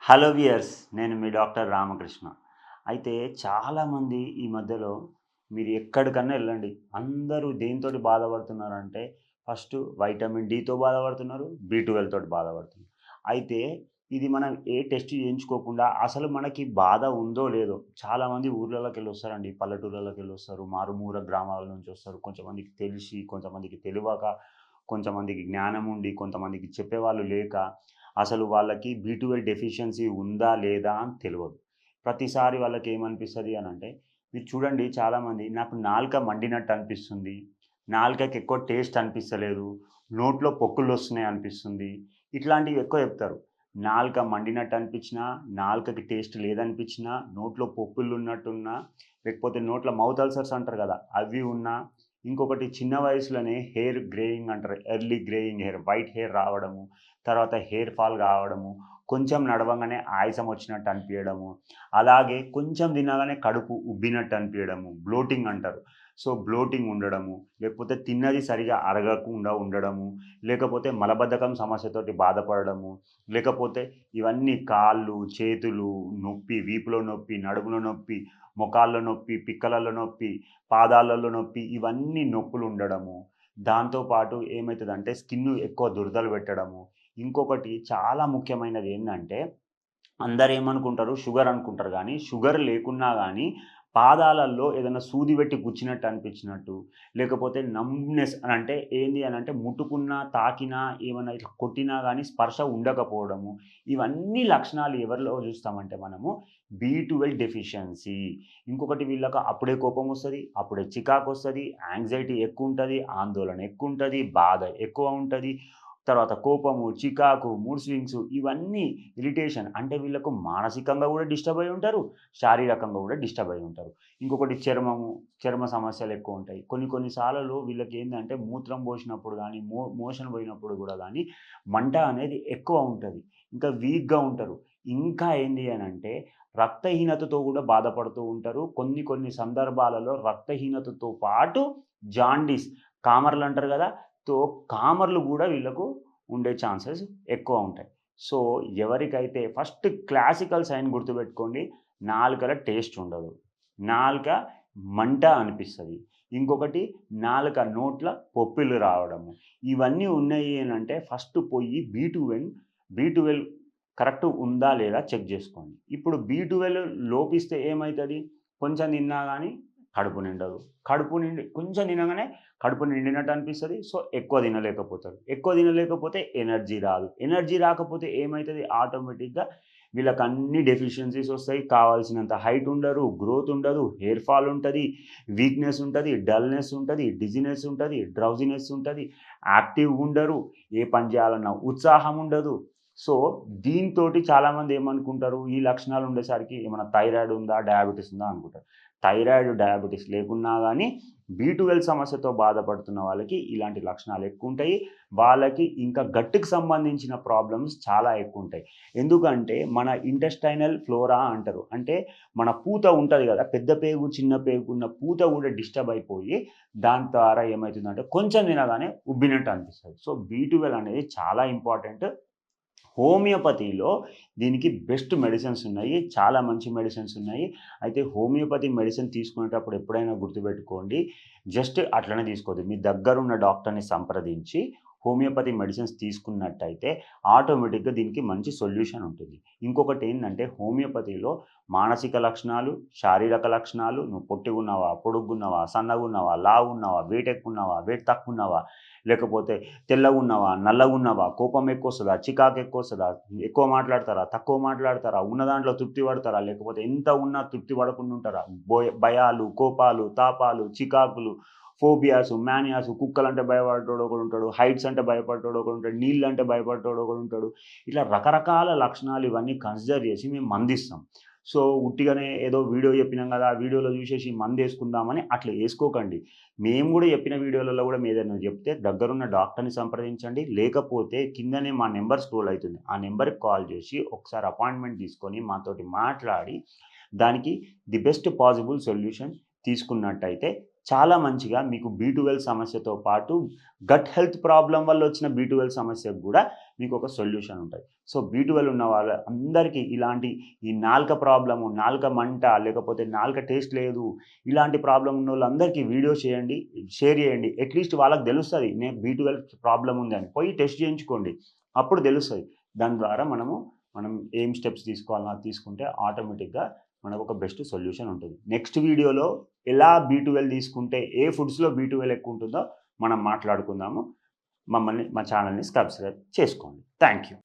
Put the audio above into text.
Hello viewers, నేను మీ doctor Ramakrishna. అయితే చాలామంది ఈ మధ్యలో మీరు ఎక్కడికన్నా ఎళ్ళండి. అందరూ దేనితోటి బాధపడుతున్నారంటే ఫస్టు వైటమిన్ డీతో బాధపడుతున్నారు. బి12 తోటి బాధపడుతున్నారు. అయితే ఇది మనం ఏ టెస్ట్ చేయించుకోకుండా అసలు మనకి బాధ ఉందో లేదో చాలామంది ఊర్లలోకెళ్ళొస్తారండి. పల్లెటూర్లలోకెళ్ళొస్తారు. మారుమూల గ్రామాల నుంచి వస్తారు. కొంతమందికి తెలిసి, కొంతమందికి తెలవక, కొంతమందికి జ్ఞానం ఉండి, కొంతమందికి చెప్పేవాళ్ళు లేక అసలు వాళ్ళకి బి12 డెఫిషియన్సీ ఉందా? లేదా? అని తెలవదు. ప్రతిసారి వాళ్ళకేమనిపిస్తది అనంటే, మీరు చూడండి చాలామంది నాకు నాలుక మండినట్టు అనిపిస్తుంది. నాలుకకి ఎక్కువ టేస్ట్ అనిపిస్తలేదు. నోట్లో పొక్కులొస్తున్నాయి అనిపిస్తుంది. ఇట్లాంటివి ఎక్కువ చెప్తారు. నాలుక మండినట్టు అనిపించినా, నాలుకకి టేస్ట్ లేదనిపించినా, నోట్లో పొక్కులున్నట్టున్నా, లేకపోతే నోట్లో మౌత్ అల్సర్స్ అంటారు గదా! అవి ఉన్నా, ఇంకొకటి చిన్న వయసులోనే హెయిర్ గ్రేయింగ్ అంటారు. Early greying hair, white hair రావడము. తర్వాత హెయిర్ ఫాల్ కావడము, కొంచెం నడవంగానే ఆయాసం వచ్చినట్టు అనిపియడము, అలాగే కొంచెం తినగానే కడుపు ఉబ్బినట్టు అనిపియడము, బ్లోటింగ్ అంటారు. సో, బ్లోటింగ్ ఉండడము, లేకపోతే తిన్నది సరిగ్గా అరగకుండా ఉండడము, లేకపోతే మలబద్ధకం సమస్యతోటి బాధపడడము, లేకపోతే ఇవన్నీ కాళ్ళు, చేతులు నొప్పి, వీపులో నొప్పి, నడుములో నొప్పి, మోకాళ్ళలో నొప్పి, పిక్కలలో నొప్పి, పాదాలలో నొప్పి, ఇవన్నీ నొప్పులుండడము. దాంతో పాటు ఏమైతదంటే స్కిన్ ఎక్కువ దురదలు పెట్టడము. ఇంకొకటి చాలా ముఖ్యమైనది ఏందంటే, అందరేమనుకుంటారు షుగర్ అనుకుంటారు గానీ, షుగర్ లేకున్నా గానీ, పాదాలల్లో ఏదైనా సూది పెట్టి గుచ్చినట్టు అనిపించినట్టు, లేకపోతే నమ్బ్‌నెస్ అంటే ఏంది అనంటే ముట్టుకున్నా, తాకినా, ఏమన్నా ఇట్లా కొట్టినా గానీ స్పర్శ ఉండకపోవడము. ఇవన్నీ లక్షణాలు ఎవరిలో చూస్తామంటే మనము బి12 డెఫిషియన్సీ. ఇంకొకటి వీళ్ళకి అప్పుడే కోపమొస్తది, అప్పుడే చికాకొస్తది, యాంగ్జైటీ ఎక్కువుంటది, ఆందోళన ఎక్కువుంటది, బాధ ఎక్కువ ఉంటది. తర్వాత కోపము, చికాకు, మూడ్ స్వింగ్స్ ఇవన్నీ ఇరిటేషన్ అంటే వీళ్ళకు మానసికంగా గూడా డిస్టర్బ్ అయ్యి ఉంటారు. శారీరకంగా గూడా డిస్టర్బ్ అయ్యి ఉంటారు. ఇంకొకటి చర్మ సమస్యలు ఎక్కువుంటాయి. కొన్ని కొన్ని సార్లలో వీళ్ళకేందంటే మూత్రం పోసినప్పుడు గానీ, మోషన్ పోయినప్పుడు గూడా గానీ మంట అనేది ఎక్కువ ఉంటది. ఇంకా వీక్‌గా ఉంటారు. ఇంకా ఏంది అనంటే రక్తహీనతతో గూడా బాధపడుతూ ఉంటారు. కొన్ని కొన్ని సందర్భాలలో రక్తహీనతతో పాటు జాండీస్ కామర్లంటారు గదా! సో, కామర్లు గూడా వీళ్ళకు ఉండే ఛాన్సెస్ ఎక్కువ ఉంటాయి. సో, ఎవరికైతే ఫస్ట్ క్లాసికల్ సైన్ గుర్తుపెట్టుకోండి. నాలుకల టేస్ట్ ఉండదు. నాలుక మంట అనిపిస్తది. ఇంకొకటి నోట్ల పొప్పిళ్ళు రావడము. ఇవన్నీ ఉన్నాయి అనంటే ఫస్ట్ పోయి బి12 కరెక్ట్ ఉందా లేదా చెక్ జేసుకోండి. ఇప్పుడు బి12 లోపిస్తే ఏమైతది? కొంచెం తిన్నా గాని కడుపు నిండదు. కడుపు నిండి కొంచెం తినంగానే కడుపు నిండినట్టు అనిపిస్తది. సో, ఎక్కువ తినలేకపోతారు. ఎక్కువ తినలేకపోతే ఎనర్జీ రాదు. ఎనర్జీ రాకపోతే ఏమైతది? ఆటోమేటిక్‌గా వీళ్ళకన్ని డెఫిషియన్సీస్ ఒస్తాయి. కావాల్సినంత హైట్ ఉండరు, గ్రోత్ ఉండదు, హెయిర్ ఫాల్ ఉంటది, వీక్‌నెస్ ఉంటది, డల్‌నెస్ ఉంటది, డిజీనెస్ ఉంటది, డ్రౌజీనెస్ ఉంటది, యాక్టివ్‌గా ఉండరు, ఏ పని చేయాలన్నా ఉత్సాహం ఉండదు. సో, దీనితోటి చాలామంది ఏమనుకుంటారు? ఈ లక్షణాలు ఉండేసరికి ఏమన్నా థైరాయిడ్ ఉందా? డయాబెటిస్ ఉందా? అనుకుంటారు. థైరాయిడ్, డయాబెటిస్ లేకున్నా గానీ బి12 సమస్యతో బాధపడుతున్న వాళ్ళకి ఇలాంటి లక్షణాలు ఎక్కువుంటాయి. వాళ్ళకి ఇంకా గట్‌కి సంబంధించిన ప్రాబ్లమ్స్ చాలా ఎక్కువుంటాయి. ఎందుకంటే మన ఇంటెస్టైనల్ ఫ్లోరా అంటారు. అంటే మన పూత ఉంటది గదా! పెద్ద పేగు, చిన్న పేగున్న పూత గూడా డిస్టర్బ్ అయిపోయి దాని ద్వారా ఏమైతుందంటే కొంచెం తినగానే ఉబ్బినట్టు అనిపిస్తది. సో, బి12 అనేది చాలా ఇంపార్టెంట్. హోమియోపతిలో దీనికి బెస్ట్ మెడిసిన్స్ ఉన్నాయి. చాలా మంచి మెడిసిన్స్ ఉన్నాయి. అయితే హోమియోపతి మెడిసిన్ తీసుకునేటప్పుడు ఎప్పుడైనా గుర్తుపెట్టుకోండి. జస్ట్ అట్లనే తీసుకోవద్దు. మీ దగ్గరున్న డాక్టర్‌ని సంప్రదించి హోమియోపతి మెడిసిన్స్ తీసుకున్నట్టయితే ఆటోమేటిక్‌గా దీనికి మంచి సొల్యూషన్ ఉంటుంది. ఇంకొకటేందంటే హోమియోపతిలో మానసిక లక్షణాలు, శారీరక లక్షణాలు, నువ్వు పొట్టిగున్నావా, పొడుగ్గున్నావా, సన్నగున్నావా, లావున్నావా, వెయిట్ ఎక్కువున్నావా, వెయిట్ తక్కువున్నావా, లేకపోతే తెల్లగున్నావా? నల్లగున్నావా? కోపం ఎక్కువొస్తదా? చికాకు ఎక్కువొస్తదా? ఎక్కువ మాట్లాడతారా? తక్కువ మాట్లాడతారా? ఉన్న దాంట్లో తృప్తి పడతారా? లేకపోతే ఎంత ఉన్నా తృప్తి పడకుండా ఉంటారా? భయాలు, కోపాలు, తాపాలు, చికాకులు, ఫోబియాస్, మానియాస్ కుక్కలంటే భయపడేటోడు ఒకడుంటాడు. హైట్స్ అంటే భయపడేటోడు ఒకడుంటాడు. నీళ్ళంటే భయపడేటోడు ఒకడుంటాడు. ఇట్లా రకరకాల లక్షణాలు ఇవన్నీ కన్సిడర్ చేసి మేము మందిస్తాం. సో, ఉట్టిగానే ఏదో వీడియో చెప్పినాం గదా! ఆ వీడియోలో చూసేసి మందేసుకుందామని అట్లా ఏసుకోకండి. మేము గూడా చెప్పిన వీడియోలలో గూడా మీరేదైనా జెప్తే దగ్గరున్న డాక్టర్‌ని సంప్రదించండి. లేకపోతే కిందనే మా నంబర్ స్క్రోల్ అయితుంది. ఆ నంబర్‌కి కాల్ జేసి ఒకసారి అపాయింట్‌మెంట్ తీసుకొని మాతోటి మాట్లాడి దానికి ది బెస్ట్ పాజిబుల్ సొల్యూషన్ తీసుకున్నట్టయితే చాలా మంచిగా మీకు B12 సమస్యతో పాటు గట్ హెల్త్ ప్రాబ్లమ్ వల్ల వచ్చిన B12 సమస్యకు కూడా మీకు ఒక సొల్యూషన్ ఉంటుంది. సో B12 ఉన్న వాళ్ళ అందరికీ ఇలాంటి ఈ నాలుక ప్రాబ్లము, నాలుక మంట, లేకపోతే నాలుక టేస్ట్ లేదు, ఇలాంటి ప్రాబ్లం ఉన్న వాళ్ళందరికీ వీడియో చేయండి, షేర్ చేయండి. అట్లీస్ట్ వాళ్ళకి తెలుస్తుంది నేను B12 ప్రాబ్లం ఉంది అని. పోయి టెస్ట్ చేయించుకోండి, అప్పుడు తెలుస్తుంది. దాని ద్వారా మనం ఏం స్టెప్స్ తీసుకోవాలో అది తీసుకుంటే ఆటోమేటిక్గా మనకు ఒక బెస్ట్ సొల్యూషన్ ఉంటుంది. నెక్స్ట్ వీడియోలో ఎలా B12 తీసుకుంటే ఏ ఫుడ్స్లో B12 ఎక్కువ ఉంటుందో మనం మాట్లాడుకుందాము. మా ఛానల్ని సబ్స్క్రైబ్ చేసుకోండి. Thank you.